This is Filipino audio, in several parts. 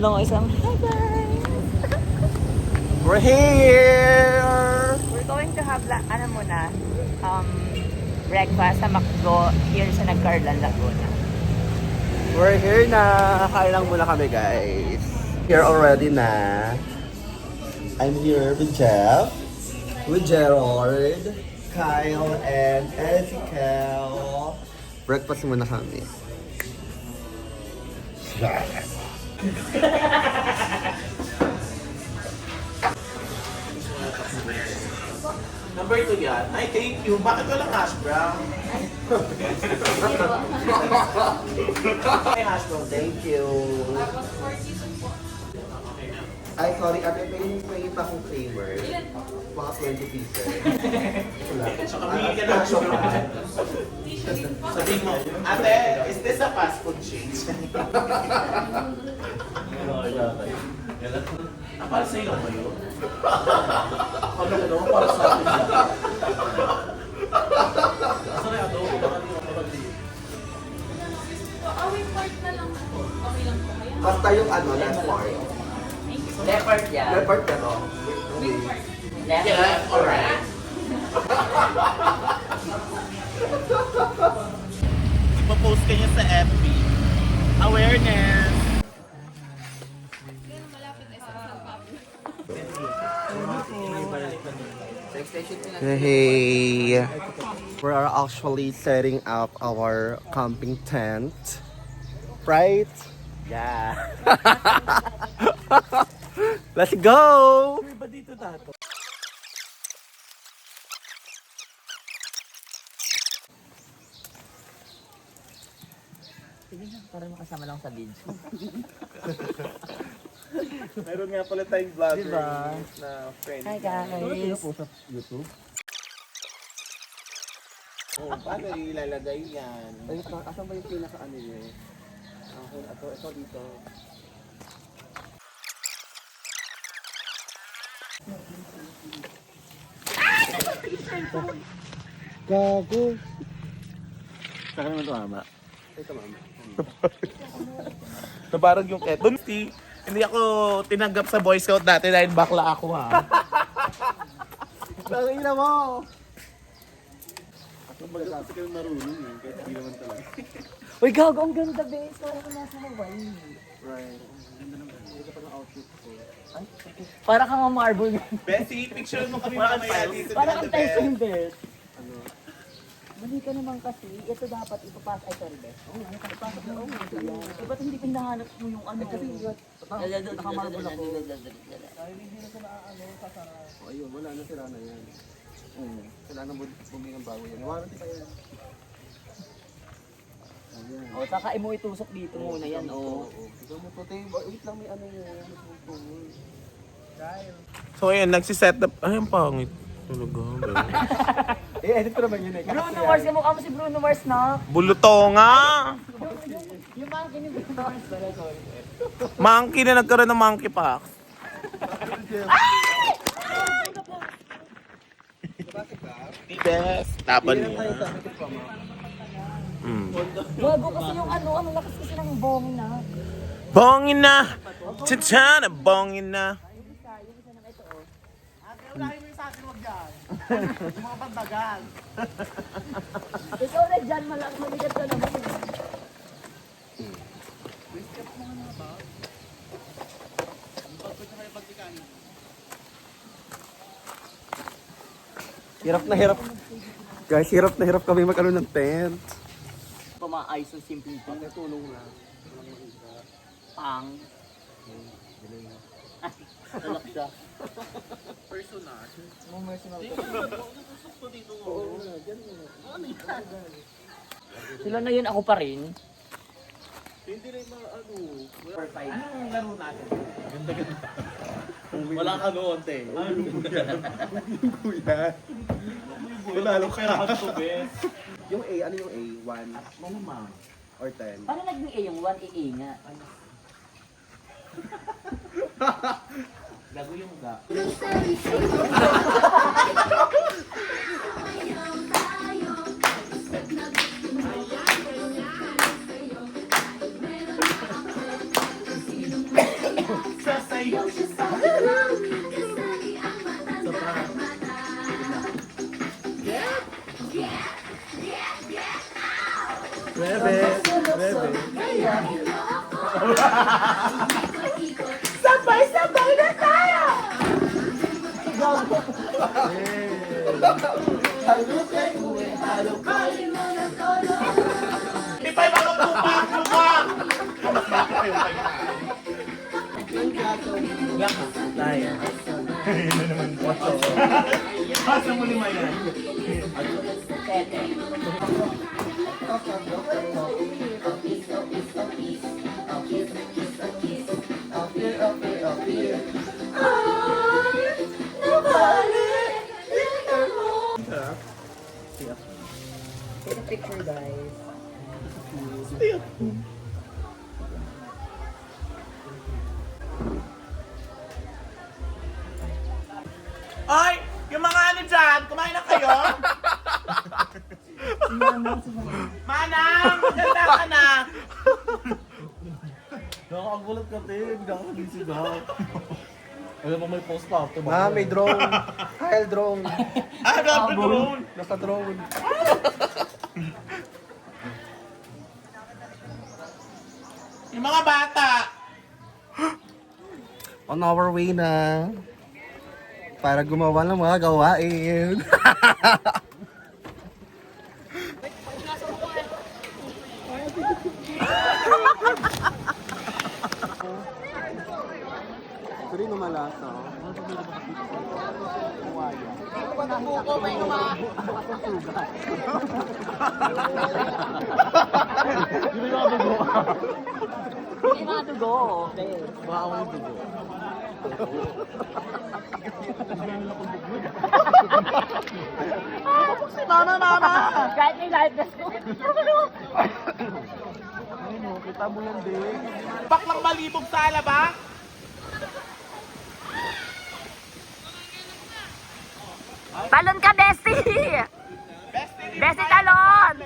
lang ako isang, hi guys! We're here! We're going to have, breakfast sa McDo here sa Nagcarlan, Laguna. We're here na. Kain lang muna kami, guys. Here already na. I'm here with Jeff, with Gerald, Kyle, and Ezekiel. Breakfast muna kami. Number 2 yan. Ay, thank you. Bakit walang hash brown? Ay, hash brown. Thank you. Ay, sorry, ate, may pa akong flavor. Mga 20 pieces. So, kami ka na hash brown. Sabihin mo, ate, is this a fast food chain? Para sa iyo ba yun? Ano ko naman para sa akin yan? Asa na ito? Baka di ako dito. Awing part na lang po. Okay lang po kaya? Basta yung left part. Leopard yan. Left part ka to. Yeah, alright. Ipapost ka niya sa FB. Awareness. Hey, we are actually setting up our camping tent, right? Yeah. Let's go! Ba dito dato? Sige na, para makasama lang sa video. Meron nga pala tayong vlogger Diba? na friend. Hi guys! sa YouTube? Oh, paano ilalagay yan? Ay, asan ba yung pinaka-ano niyo? Ito dito. Gago! Saka naman tumama. Ito, mama. Nabarag yung keto. Hindi ako tinanggap sa Boy Scout dati dahil bakla ako ha. Tangina mo! Kung baga kasi kayo marunong eh, kahit hindi naman talaga. Uy, gago, ang ganda, be. Sorry ko nasa Hawaii. Right. Ganda ng ganda pa ng outfit ko. Para kang marble. Bessie, picture mo kami mamaya dito. Para kang Tyson Belt. Ano? Mali ka naman kasi. Ito dapat ipapasok. Ay, sorry, be. Oo, ipapasok na. Oo, eh, ba't hindi pinahanap mo yung ano? Kasi nakamarble ako. Oh, ayun, wala na, sira na yan. Sila na bumili ng bago yan. Warranty pa yan. Ayan. O, saka mo itusok dito muna yan, o. Ikaw mo puti. Wait lang, may ano yan. So ayun, nagsiset up. Ay, ang pangit. Talaga. Edit ko naman yun eh. Bruno Mars, mukha mo si Bruno Mars na. Bulutonga! Yung mga kinig Bruno Mars pala, sorry. Monkey na nagkaroon ng monkeypox. Best. Tapan niya. Gago kasi yung ano, ang lakas kasi ng bongin na. Bongin na! Titana, bongin na. Ikaw na dyan, maligat ka naman. Hirap na hirap. Guys, hirap na hirap kami mag-ano ng tent. Pumaayos yung simple ito. Tulong na. Pang. Talak siya. Personal. Mo personal. Sila na yun, ako pa rin. Hindi na yung mga ano. Anong laro natin? Ganda-ganda. Walang kanuonte. Ano Kuya. Wala lang kaya ako bes. Yung A, ano yung A? 1 Mamama. or 10? Paano naging A yung 1 AA nga? Gago yung ga. Bebe. Bebe. Sabay-sabay na tayo! Ipay mga pupa ka! Tayo. Hindi naman po. Pasa mo lima yan. Take a picture, guys. Ay! Yung mga ano dyan, kumain na kayo? Manang! Maganda ka na! Nakakagulat ka, Tim. Hindi ako nagsigaw. Alam mo may post pa after. May drone. Kyle drone. Ah, dapat drone! Nasa drone. Yung mga bata! On our way na. Para gumawa ng mga gawain. Ito rin malasa. Hindi mga dugo. Okay. Baka ako yung dugo. Si mama! Kahit may liveness ko. Ay mo, kita mo yan din. Baklang malibog sa alaba? Talon ka, Bessie! Bessie, talon!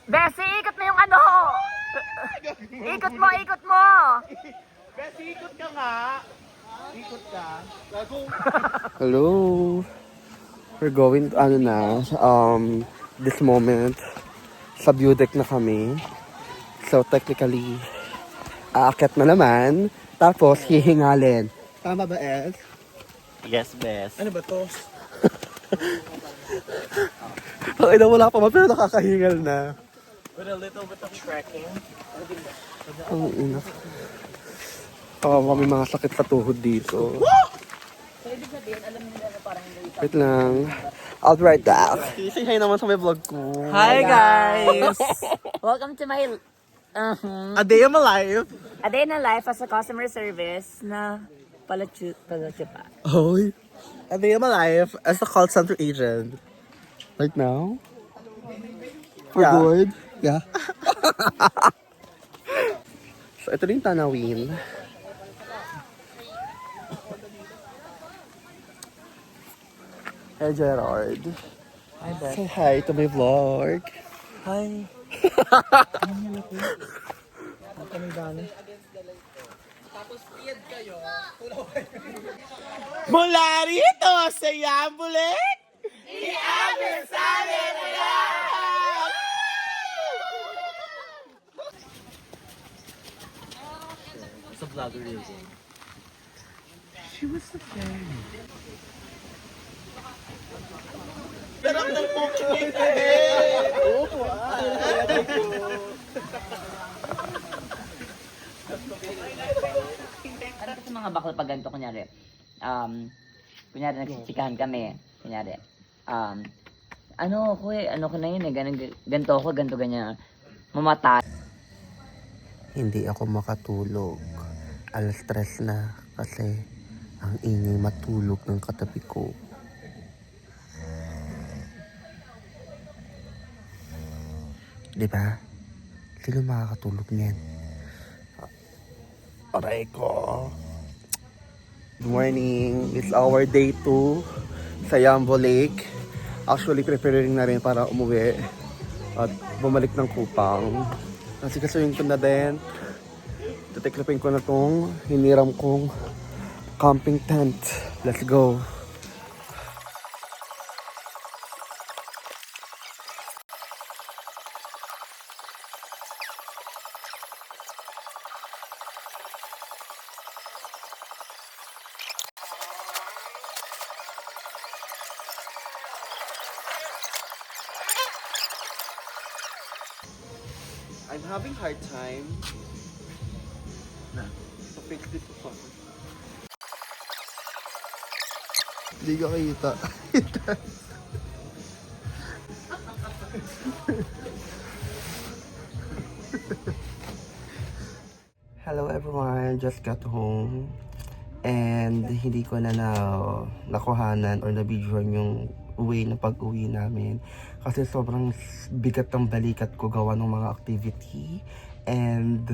Bessie, ikot mo yung ano! Ikot mo, ikot mo! Besi, ikot ka nga. Ikot ka. Hello. We're going to, this moment, sa view deck na kami. So, technically, aakyat na naman, tapos hihingalin. Tama ba, Ez? Yes, best. Ano ba to? Ang ina, wala pa ba, pero nakakahingal na. With a little bit of trekking. Ang ina. Kami mga sakit sa tuhod dito. So, ibig sabihin, alam nila na parang hindi. Wait lang. I'll be right back. Say hi naman sa may vlog ko. Hi, guys! Welcome to my A day of my life. a day in a life as a customer service na palachu pa. Hoy. A day of my life as a call center agent. Right now? For Yeah. good? Yeah. So, ito rin tanawin. Hey, Gerard. Hi, Beth. Say hi to my vlog. Hi. Mula rito sa Yambulit, i-abersale na yan! It's a vlogger yun. She was the friend. Sarap ng cooking eh! Ano kasi mga bakla pag ganito, kunyari, nagsichikahan kami, kunyari, ano ko na yun eh, ganito ako, ganito ganyan, mamatay. Hindi ako makatulog. Alas 3 na kasi ang ingay matulog ng katabi ko. Diba? Sino makakatulog niyan? Aray ko. Good morning. It's our day 2 sa Yambo Lake. Actually, preparing na rin para umuwi at bumalik ng Kupang. Kasi kasuyin ko na din. Titiklipin ko na tong hiniram kong camping tent. Let's go. I'm having hard time to fix this one. Hindi ka kita. Hello everyone, just got home. And hindi ko na nakuhanan or na-videoan yung way na pag-uwi namin. Kasi sobrang bigat ng balikat ko gawa ng mga activity. And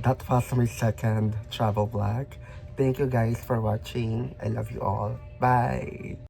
that was my second travel vlog. Thank you guys for watching. I love you all. Bye!